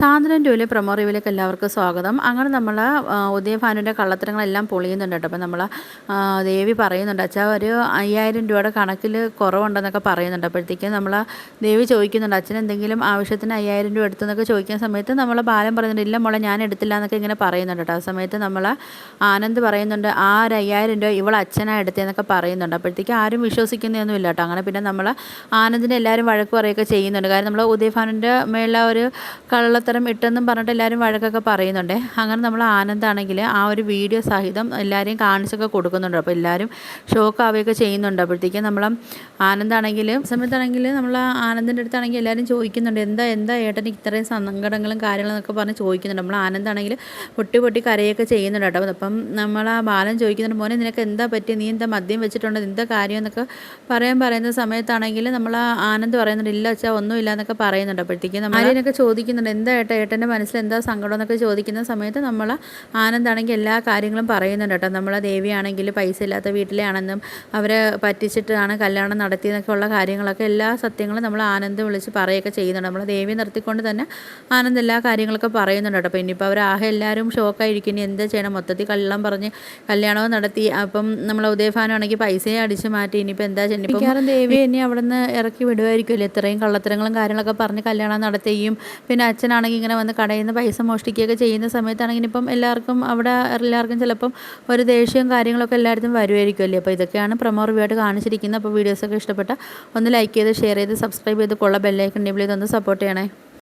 സാന്ദ്രൻ ടൂവിലെ promo റിവ്യൂലേക്ക് എല്ലാവർക്കും സ്വാഗതം. അങ്ങനെ നമ്മൾ ഉദയഭാനുവിൻ്റെ കള്ളത്തരങ്ങളെല്ലാം പൊളിയുന്നുണ്ട് കേട്ടോ. അപ്പോൾ നമ്മൾ ദേവി പറയുന്നുണ്ട്, അച്ഛാ ഒരു 5000 രൂപയുടെ കണക്കിൽ കുറവുണ്ടെന്നൊക്കെ പറയുന്നുണ്ട്. അപ്പോഴത്തേക്കും നമ്മൾ ദേവി ചോദിക്കുന്നുണ്ട്, അച്ഛൻ എന്തെങ്കിലും ആവശ്യത്തിന് 5000 രൂപ എടുത്തെന്നൊക്കെ ചോദിക്കുന്ന സമയത്ത് നമ്മൾ ബാലൻ പറയുന്നുണ്ട്, ഇല്ല മോളെ ഞാൻ എടുത്തില്ല എന്നൊക്കെ ഇങ്ങനെ പറയുന്നുണ്ട് കേട്ടോ. ആ സമയത്ത് നമ്മൾ ആനന്ദ് പറയുന്നുണ്ട്, ആ ഒരു 5000 രൂപ ഇവൾ അച്ഛനാണ് എടുത്തതെന്നൊക്കെ പറയുന്നുണ്ട്. അപ്പോഴത്തേക്കും ആരും വിശ്വസിക്കുന്നതൊന്നും ഇല്ല കേട്ടോ. അങ്ങനെ പിന്നെ നമ്മൾ ആനന്ദിനെ എല്ലാവരും വഴക്ക് പറയുകയൊക്കെ ചെയ്യുന്നുണ്ട്. കാരണം നമ്മൾ ഉദയഭാനുവിൻ്റെ മേളിൽ ഒരു കള്ളത്തരം ഇട്ടെന്നും പറഞ്ഞിട്ട് എല്ലാവരും വഴക്കൊക്കെ പറയുന്നുണ്ട്. അങ്ങനെ നമ്മൾ ആനന്ദാണെങ്കിൽ ആ ഒരു വീഡിയോ സഹിതം എല്ലാവരെയും കാണിച്ചൊക്കെ കൊടുക്കുന്നുണ്ട്. അപ്പോൾ എല്ലാവരും ഷോക്ക് ആവുകയൊക്കെ ചെയ്യുന്നുണ്ട്. അപ്പോഴത്തേക്കും നമ്മൾ ആനന്ദാണെങ്കിൽ സമയത്താണെങ്കിൽ നമ്മൾ ആനന്ദിൻ്റെ അടുത്താണെങ്കിൽ എല്ലാവരും ചോദിക്കുന്നുണ്ട്, എന്താ ഏട്ടന് ഇത്രയും സങ്കടങ്ങളും കാര്യങ്ങളും എന്നൊക്കെ പറഞ്ഞ് ചോദിക്കുന്നുണ്ട്. നമ്മൾ ആനന്ദാണെങ്കിൽ പൊട്ടി കരയൊക്കെ ചെയ്യുന്നുണ്ട് കേട്ടോ. അപ്പം നമ്മൾ ആ ബാലൻ ചോദിക്കുന്നുണ്ട്, മോനെ നിനക്ക് എന്താ പറ്റി, നീ എന്താ മദ്യം വെച്ചിട്ടുണ്ട്, എന്താ കാര്യം എന്നൊക്കെ പറയുന്ന സമയത്താണെങ്കിൽ നമ്മൾ ആനന്ദ് പറയുന്നുണ്ട്, ഇല്ല അച്ഛാ ഒന്നുമില്ല എന്നൊക്കെ പറയുന്നുണ്ട്. അപ്പോഴത്തേക്കും നമ്മൾ അതിനൊക്കെ ചോദിക്കുന്നുണ്ട്, എന്താ ഏട്ടൻ്റെ മനസ്സിൽ എന്താ സങ്കടം എന്നൊക്കെ ചോദിക്കുന്ന സമയത്ത് നമ്മൾ ആനന്ദാണെങ്കിൽ എല്ലാ കാര്യങ്ങളും പറയുന്നുണ്ട് കേട്ടോ. നമ്മളെ ദേവിയാണെങ്കിൽ പൈസ ഇല്ലാത്ത വീട്ടിലെ ആണെന്നും അവരെ പറ്റിച്ചിട്ടാണ് കല്യാണം നടത്തിയെന്നൊക്കെ ഉള്ള കാര്യങ്ങളൊക്കെ എല്ലാ സത്യങ്ങളും നമ്മൾ ആനന്ദ് വിളിച്ച് പറയുകയൊക്കെ ചെയ്യുന്നുണ്ട്. നമ്മൾ ദേവിയെ നിർത്തിക്കൊണ്ട് തന്നെ ആനന്ദ് എല്ലാ കാര്യങ്ങളൊക്കെ പറയുന്നുണ്ട് കേട്ടോ. അപ്പോൾ ഇനിയിപ്പോൾ അവരാകെ എല്ലാവരും ഷോക്കായിരിക്കും, ഇനി എന്താ ചെയ്യണം, മൊത്തത്തിൽ കള്ളം പറഞ്ഞ് കല്യാണവും നടത്തി. അപ്പം നമ്മൾ ഉദയഭാനുവാണെങ്കിൽ പൈസയെ അടിച്ച് മാറ്റി, ഇനിയിപ്പോൾ എന്താ ചെയ്യണം, ഇപ്പം ദേവി ഇനി അവിടെ നിന്ന് ഇറക്കി വിടുമായിരിക്കുമല്ലോ. ഇത്രയും കള്ളത്തരങ്ങളും കാര്യങ്ങളൊക്കെ പറഞ്ഞ് കല്യാണം നടത്തുകയും പിന്നെ അച്ഛനാണെങ്കിൽ ഇങ്ങനെ വന്ന് കടയിൽ നിന്ന് പൈസ മോഷ്ടിക്കുകയൊക്കെ ചെയ്യുന്ന സമയത്താണെങ്കിൽ ഇപ്പം എല്ലാവർക്കും ചിലപ്പം ഒരു ദേഷ്യവും കാര്യങ്ങളൊക്കെ എല്ലായിടത്തും വരുമായിരിക്കുമല്ലേ. അപ്പോൾ ഇതൊക്കെയാണ് പ്രൊമോ റിവ്യൂ ആയിട്ട് കാണിച്ചിരിക്കുന്നത്. അപ്പോൾ വീഡിയോസൊക്കെ ഇഷ്ടപ്പെട്ട ഒന്ന് ലൈക്ക് ചെയ്ത് ഷെയർ ചെയ്ത് സബ്സ്ക്രൈബ് ചെയ്ത് ബെല്ലൈക്കൺ എനേബിൾ ചെയ്ത് ഒന്ന് സപ്പോർട്ട് ചെയ്യണേ.